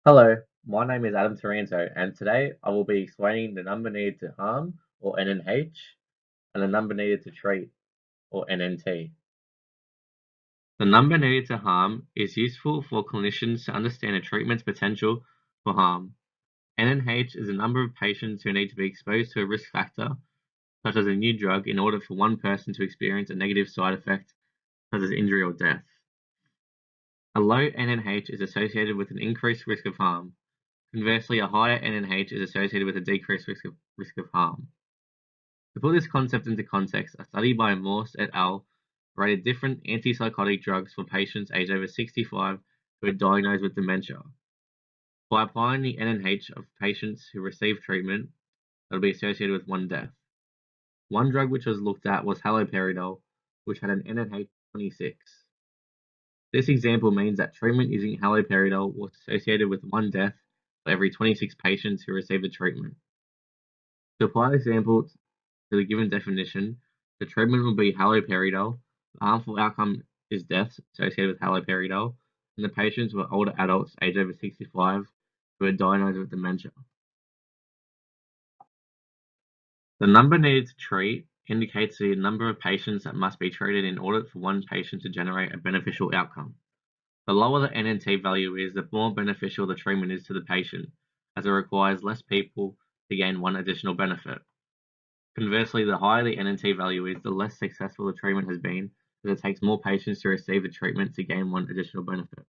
Hello, my name is Adam Taranto, and today I will be explaining the number needed to harm, or NNH, and the number needed to treat, or NNT. The number needed to harm is useful for clinicians to understand a treatment's potential for harm. NNH is the number of patients who need to be exposed to a risk factor, such as a new drug, in order for one person to experience a negative side effect, such as injury or death. A low NNH is associated with an increased risk of harm. Conversely, a higher NNH is associated with a decreased risk of harm. To put this concept into context, a study by Morse et al. Rated different antipsychotic drugs for patients aged over 65 who were diagnosed with dementia. By applying the NNH of patients who received treatment, that will be associated with one death. One drug which was looked at was haloperidol, which had an NNH 26. This example means that treatment using haloperidol was associated with one death for every 26 patients who received the treatment. To apply this example to the given definition, the treatment will be haloperidol. The harmful outcome is deaths associated with haloperidol, and the patients were older adults aged over 65 who were diagnosed with dementia. The number needed to treat indicates the number of patients that must be treated in order for one patient to generate a beneficial outcome. The lower the NNT value is, the more beneficial the treatment is to the patient, as it requires less people to gain one additional benefit. Conversely, the higher the NNT value is, the less successful the treatment has been, as it takes more patients to receive the treatment to gain one additional benefit.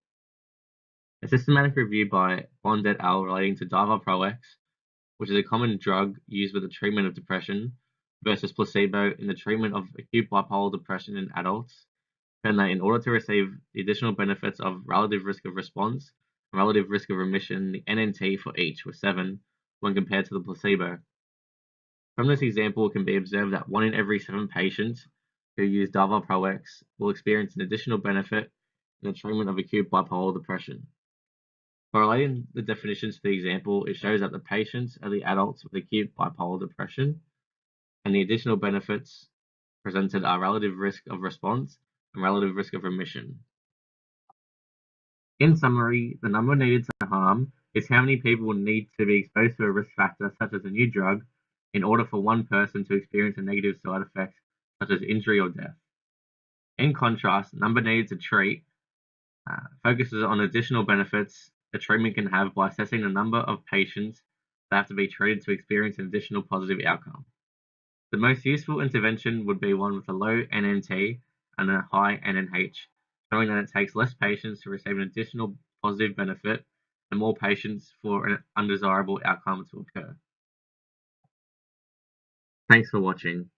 A systematic review by Bond et al. Relating to Divalproex, which is a common drug used with the treatment of depression, versus placebo in the treatment of acute bipolar depression in adults, found that in order to receive the additional benefits of relative risk of response and relative risk of remission, the NNT for each was 7 when compared to the placebo. From this example, it can be observed that 1 in every 7 patients who use Divalproex will experience an additional benefit in the treatment of acute bipolar depression. By relating the definitions to the example, it shows that the patients are the adults with acute bipolar depression, and the additional benefits presented are relative risk of response and relative risk of remission. In summary, the number needed to harm is how many people need to be exposed to a risk factor such as a new drug in order for one person to experience a negative side effect such as injury or death. In contrast, number needed to treat focuses on additional benefits a treatment can have by assessing the number of patients that have to be treated to experience an additional positive outcome. The most useful intervention would be one with a low NNT and a high NNH, showing that it takes less patients to receive an additional positive benefit and more patients for an undesirable outcome to occur. Thanks for watching.